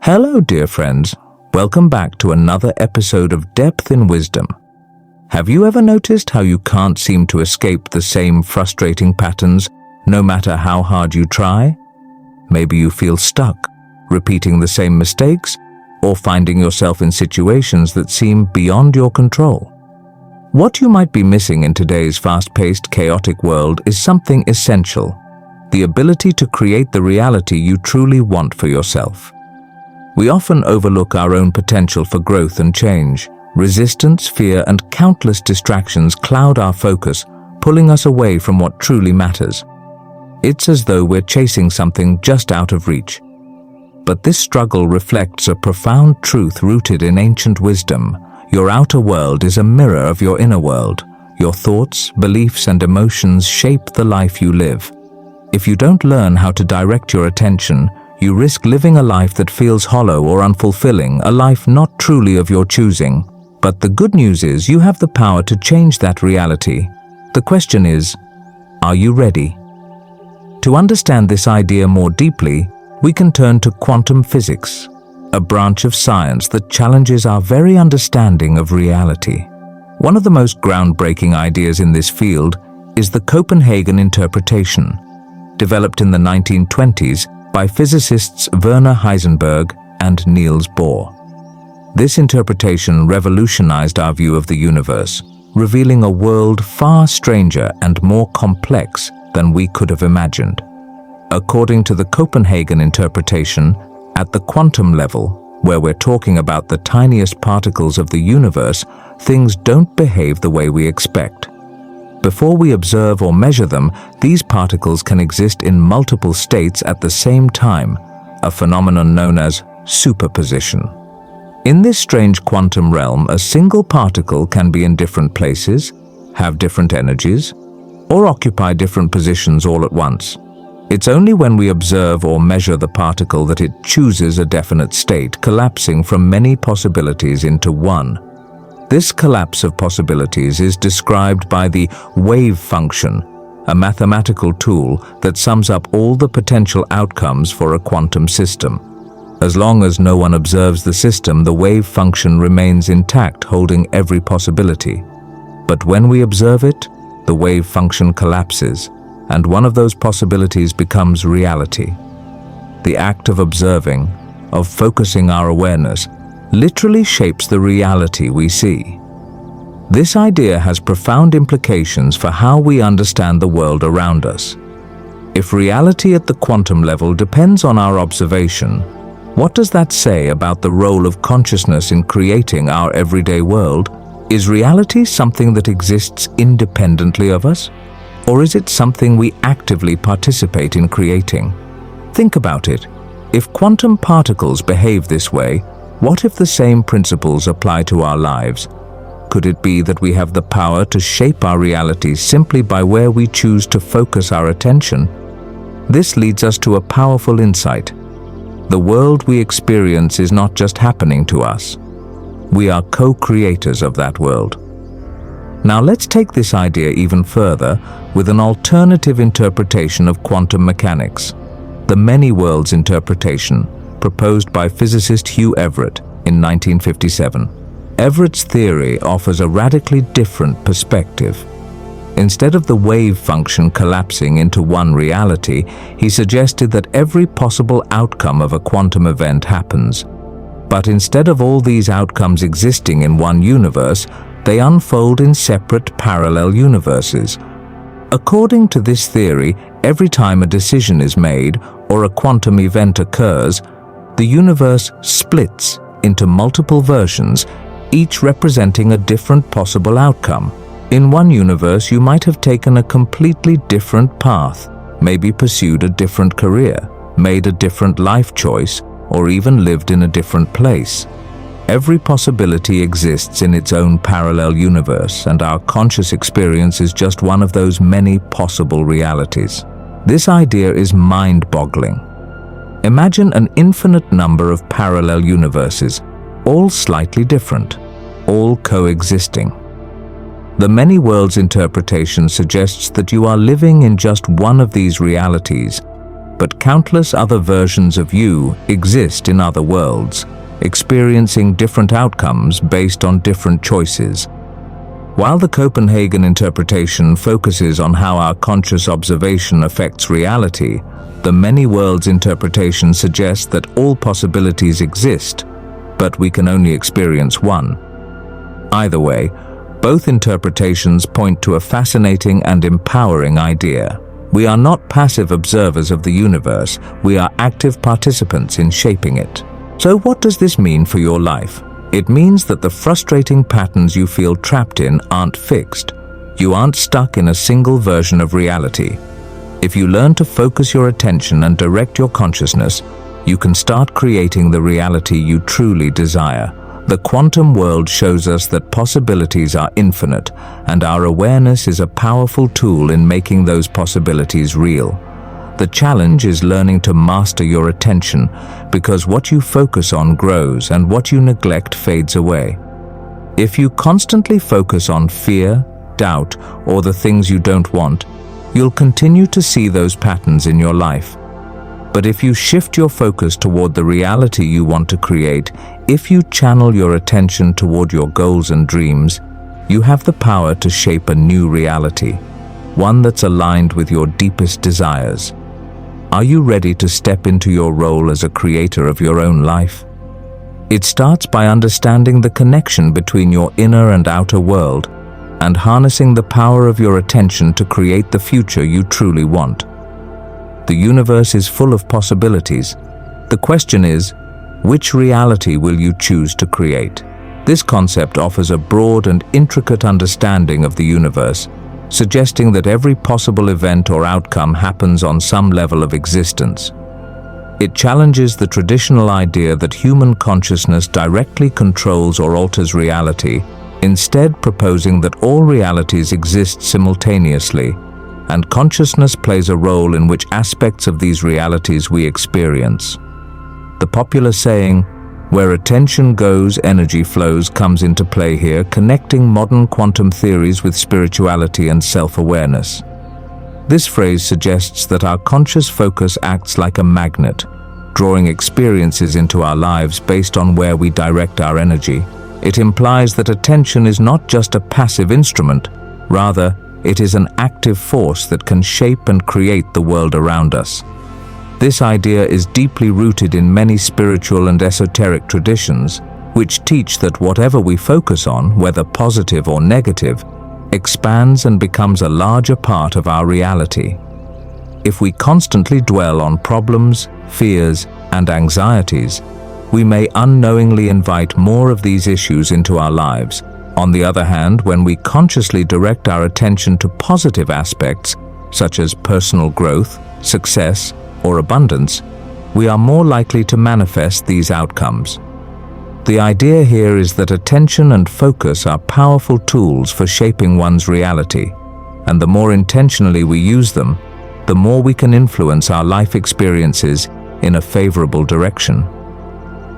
Hello, dear friends. Welcome back to another episode of Depth in Wisdom. Have you ever noticed how you can't seem to escape the same frustrating patterns, no matter how hard you try? Maybe you feel stuck, repeating the same mistakes, or finding yourself in situations that seem beyond your control. What you might be missing in today's fast-paced, chaotic world is something essential: the ability to create the reality you truly want for yourself. We often overlook our own potential for growth and change. Resistance, fear, and countless distractions cloud our focus, pulling us away from what truly matters. It's as though we're chasing something just out of reach. But this struggle reflects a profound truth rooted in ancient wisdom. Your outer world is a mirror of your inner world. Your thoughts, beliefs, and emotions shape the life you live. If you don't learn how to direct your attention, you risk living a life that feels hollow or unfulfilling, a life not truly of your choosing. But the good news is you have the power to change that reality. The question is, are you ready? To understand this idea more deeply, we can turn to quantum physics, a branch of science that challenges our very understanding of reality. One of the most groundbreaking ideas in this field is the Copenhagen Interpretation, developed in the 1920s by physicists Werner Heisenberg and Niels Bohr. This interpretation revolutionized our view of the universe, revealing a world far stranger and more complex than we could have imagined. According to the Copenhagen Interpretation, at the quantum level, where we're talking about the tiniest particles of the universe, things don't behave the way we expect. Before we observe or measure them, these particles can exist in multiple states at the same time, a phenomenon known as superposition. In this strange quantum realm, a single particle can be in different places, have different energies, or occupy different positions all at once. It's only when we observe or measure the particle that it chooses a definite state, collapsing from many possibilities into one. This collapse of possibilities is described by the wave function, a mathematical tool that sums up all the potential outcomes for a quantum system. As long as no one observes the system, the wave function remains intact, holding every possibility. But when we observe it, the wave function collapses, and one of those possibilities becomes reality. The act of observing, of focusing our awareness, literally shapes the reality we see. This idea has profound implications for how we understand the world around us. If reality at the quantum level depends on our observation, what does that say about the role of consciousness in creating our everyday world? Is reality something that exists independently of us? Or is it something we actively participate in creating? Think about it. If quantum particles behave this way, what if the same principles apply to our lives? Could it be that we have the power to shape our reality simply by where we choose to focus our attention? This leads us to a powerful insight. The world we experience is not just happening to us. We are co-creators of that world. Now let's take this idea even further with an alternative interpretation of quantum mechanics, the many worlds interpretation, proposed by physicist Hugh Everett in 1957. Everett's theory offers a radically different perspective. Instead of the wave function collapsing into one reality, he suggested that every possible outcome of a quantum event happens. But instead of all these outcomes existing in one universe, they unfold in separate parallel universes. According to this theory, every time a decision is made or a quantum event occurs, the universe splits into multiple versions, each representing a different possible outcome. In one universe, you might have taken a completely different path, maybe pursued a different career, made a different life choice, or even lived in a different place. Every possibility exists in its own parallel universe, and our conscious experience is just one of those many possible realities. This idea is mind-boggling. Imagine an infinite number of parallel universes, all slightly different, all coexisting. The many worlds interpretation suggests that you are living in just one of these realities, but countless other versions of you exist in other worlds, experiencing different outcomes based on different choices. While the Copenhagen Interpretation focuses on how our conscious observation affects reality, the Many Worlds Interpretation suggests that all possibilities exist, but we can only experience one. Either way, both interpretations point to a fascinating and empowering idea. We are not passive observers of the universe, we are active participants in shaping it. So what does this mean for your life? It means that the frustrating patterns you feel trapped in aren't fixed. You aren't stuck in a single version of reality. If you learn to focus your attention and direct your consciousness, you can start creating the reality you truly desire. The quantum world shows us that possibilities are infinite, and our awareness is a powerful tool in making those possibilities real. The challenge is learning to master your attention, because what you focus on grows and what you neglect fades away. If you constantly focus on fear, doubt, or the things you don't want, you'll continue to see those patterns in your life. But if you shift your focus toward the reality you want to create, if you channel your attention toward your goals and dreams, you have the power to shape a new reality, one that's aligned with your deepest desires. Are you ready to step into your role as a creator of your own life? It starts by understanding the connection between your inner and outer world, and harnessing the power of your attention to create the future you truly want. The universe is full of possibilities. The question is, which reality will you choose to create? This concept offers a broad and intricate understanding of the universe, suggesting that every possible event or outcome happens on some level of existence. It challenges the traditional idea that human consciousness directly controls or alters reality, instead proposing that all realities exist simultaneously, and consciousness plays a role in which aspects of these realities we experience. The popular saying, "Where attention goes, energy flows," comes into play here, connecting modern quantum theories with spirituality and self-awareness. This phrase suggests that our conscious focus acts like a magnet, drawing experiences into our lives based on where we direct our energy. It implies that attention is not just a passive instrument, rather, it is an active force that can shape and create the world around us. This idea is deeply rooted in many spiritual and esoteric traditions, which teach that whatever we focus on, whether positive or negative, expands and becomes a larger part of our reality. If we constantly dwell on problems, fears, and anxieties, we may unknowingly invite more of these issues into our lives. On the other hand, when we consciously direct our attention to positive aspects, such as personal growth, success, or abundance, we are more likely to manifest these outcomes. The idea here is that attention and focus are powerful tools for shaping one's reality, and the more intentionally we use them, the more we can influence our life experiences in a favorable direction.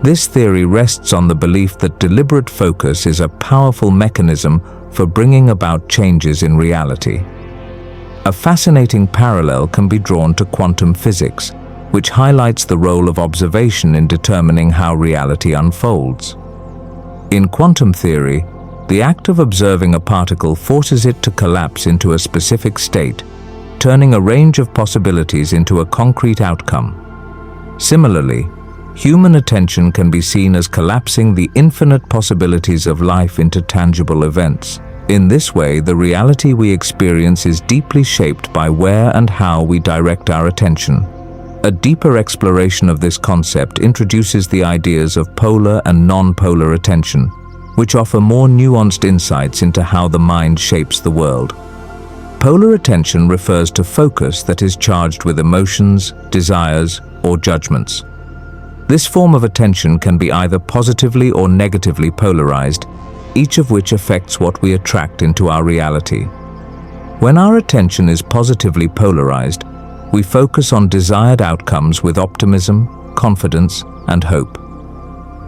This theory rests on the belief that deliberate focus is a powerful mechanism for bringing about changes in reality. A fascinating parallel can be drawn to quantum physics, which highlights the role of observation in determining how reality unfolds. In quantum theory, the act of observing a particle forces it to collapse into a specific state, turning a range of possibilities into a concrete outcome. Similarly, human attention can be seen as collapsing the infinite possibilities of life into tangible events. In this way, the reality we experience is deeply shaped by where and how we direct our attention. A deeper exploration of this concept introduces the ideas of polar and non-polar attention, which offer more nuanced insights into how the mind shapes the world. Polar attention refers to focus that is charged with emotions, desires, or judgments. This form of attention can be either positively or negatively polarized, each of which affects what we attract into our reality. When our attention is positively polarized, we focus on desired outcomes with optimism, confidence, and hope.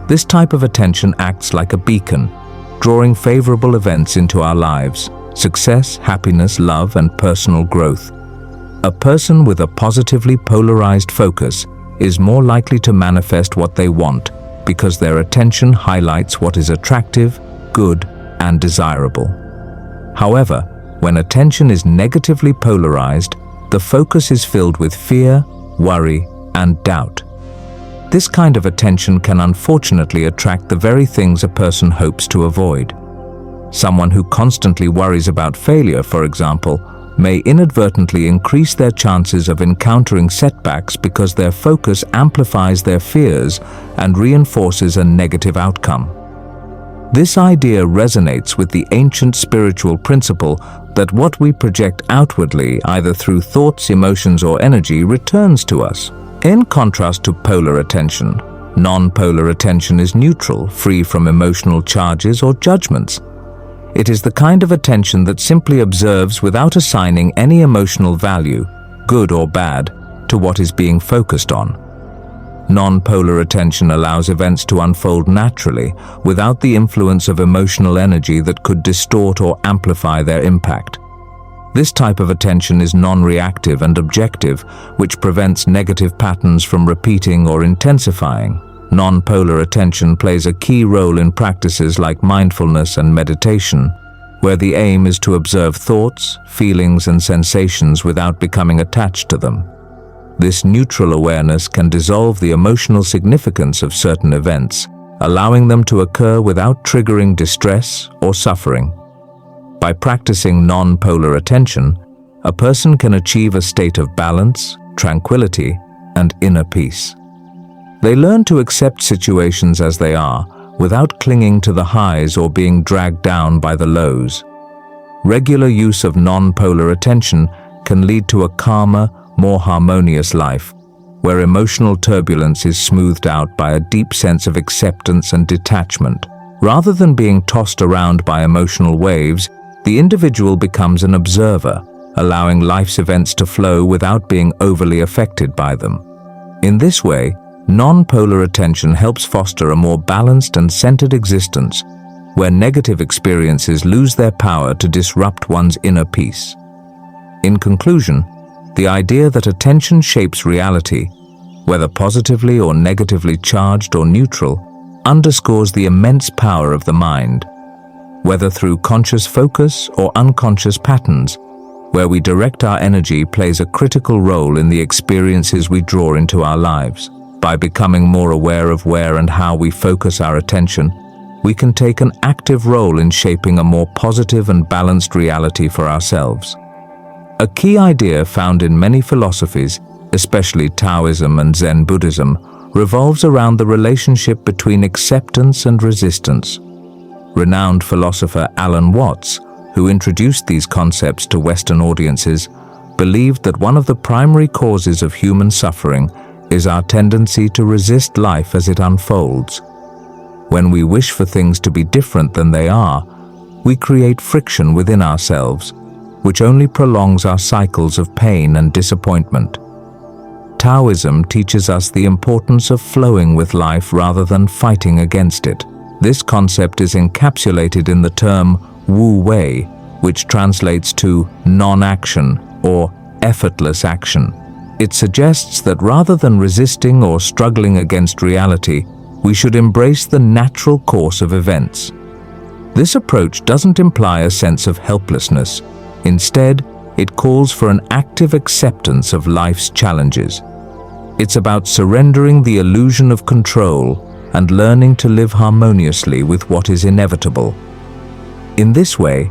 This type of attention acts like a beacon, drawing favorable events into our lives: success, happiness, love, and personal growth. A person with a positively polarized focus is more likely to manifest what they want because their attention highlights what is attractive, good, and desirable. However, when attention is negatively polarized, the focus is filled with fear, worry, and doubt. This kind of attention can unfortunately attract the very things a person hopes to avoid. Someone who constantly worries about failure, for example, may inadvertently increase their chances of encountering setbacks because their focus amplifies their fears and reinforces a negative outcome. This idea resonates with the ancient spiritual principle that what we project outwardly, either through thoughts, emotions, or energy, returns to us. In contrast to polar attention, non-polar attention is neutral, free from emotional charges or judgments. It is the kind of attention that simply observes without assigning any emotional value, good or bad, to what is being focused on. Non-polar attention allows events to unfold naturally, without the influence of emotional energy that could distort or amplify their impact. This type of attention is non-reactive and objective, which prevents negative patterns from repeating or intensifying. Non-polar attention plays a key role in practices like mindfulness and meditation, where the aim is to observe thoughts, feelings, and sensations without becoming attached to them. This neutral awareness can dissolve the emotional significance of certain events, allowing them to occur without triggering distress or suffering. By practicing non-polar attention, a person can achieve a state of balance, tranquility, and inner peace. They learn to accept situations as they are, without clinging to the highs or being dragged down by the lows. Regular use of non-polar attention can lead to a calmer, more harmonious life, where emotional turbulence is smoothed out by a deep sense of acceptance and detachment. Rather than being tossed around by emotional waves, the individual becomes an observer, allowing life's events to flow without being overly affected by them. In this way, non-polar attention helps foster a more balanced and centered existence, where negative experiences lose their power to disrupt one's inner peace. In conclusion, the idea that attention shapes reality, whether positively or negatively charged or neutral, underscores the immense power of the mind. Whether through conscious focus or unconscious patterns, where we direct our energy plays a critical role in the experiences we draw into our lives. By becoming more aware of where and how we focus our attention, we can take an active role in shaping a more positive and balanced reality for ourselves. A key idea found in many philosophies, especially Taoism and Zen Buddhism, revolves around the relationship between acceptance and resistance. Renowned philosopher Alan Watts, who introduced these concepts to Western audiences, believed that one of the primary causes of human suffering is our tendency to resist life as it unfolds. When we wish for things to be different than they are, we create friction within ourselves, which only prolongs our cycles of pain and disappointment. Taoism teaches us the importance of flowing with life rather than fighting against it. This concept is encapsulated in the term Wu Wei, which translates to non-action or effortless action. It suggests that rather than resisting or struggling against reality, we should embrace the natural course of events. This approach doesn't imply a sense of helplessness. Instead, it calls for an active acceptance of life's challenges. It's about surrendering the illusion of control and learning to live harmoniously with what is inevitable. In this way,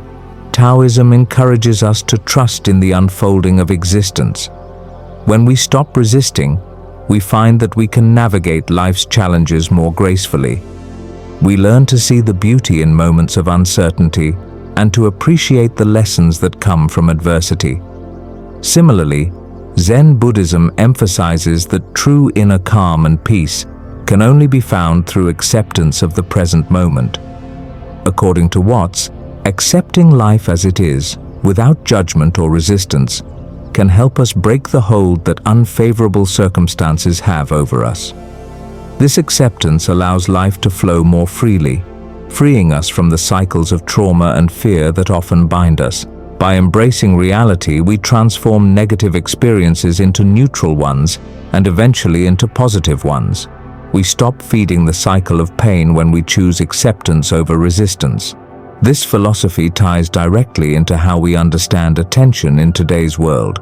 Taoism encourages us to trust in the unfolding of existence. When we stop resisting, we find that we can navigate life's challenges more gracefully. We learn to see the beauty in moments of uncertainty and to appreciate the lessons that come from adversity. Similarly, Zen Buddhism emphasizes that true inner calm and peace can only be found through acceptance of the present moment. According to Watts, accepting life as it is, without judgment or resistance, can help us break the hold that unfavorable circumstances have over us. This acceptance allows life to flow more freely, freeing us from the cycles of trauma and fear that often bind us. By embracing reality, we transform negative experiences into neutral ones and eventually into positive ones. We stop feeding the cycle of pain when we choose acceptance over resistance. This philosophy ties directly into how we understand attention in today's world.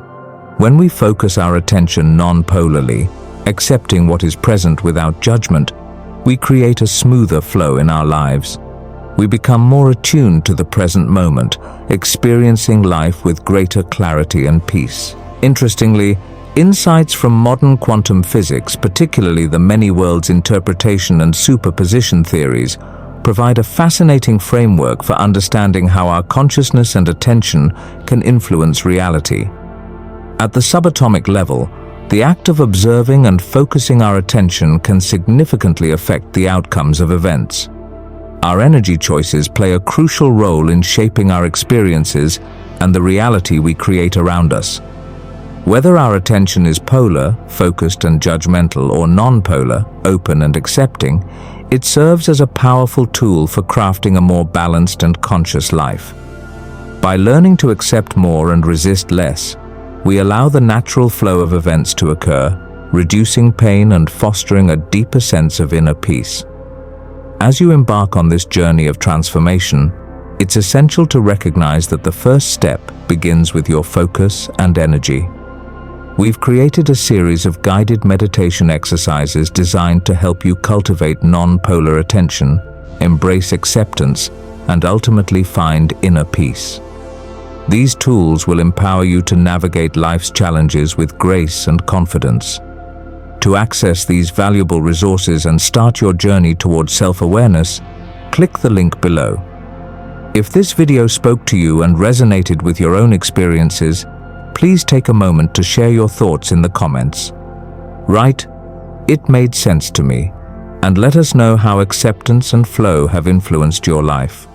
When we focus our attention non-polarly, accepting what is present without judgment, we create a smoother flow in our lives. We become more attuned to the present moment, experiencing life with greater clarity and peace. Interestingly, insights from modern quantum physics, particularly the many worlds interpretation and superposition theories, provide a fascinating framework for understanding how our consciousness and attention can influence reality. At the subatomic level, the act of observing and focusing our attention can significantly affect the outcomes of events. Our energy choices play a crucial role in shaping our experiences and the reality we create around us. Whether our attention is polar, focused and judgmental, or non-polar, open and accepting, it serves as a powerful tool for crafting a more balanced and conscious life. By learning to accept more and resist less, we allow the natural flow of events to occur, reducing pain and fostering a deeper sense of inner peace. As you embark on this journey of transformation, it's essential to recognize that the first step begins with your focus and energy. We've created a series of guided meditation exercises designed to help you cultivate non-polar attention, embrace acceptance, and ultimately find inner peace. These tools will empower you to navigate life's challenges with grace and confidence. To access these valuable resources and start your journey towards self-awareness, click the link below. If this video spoke to you and resonated with your own experiences, please take a moment to share your thoughts in the comments. Write, "It made sense to me," and let us know how acceptance and flow have influenced your life.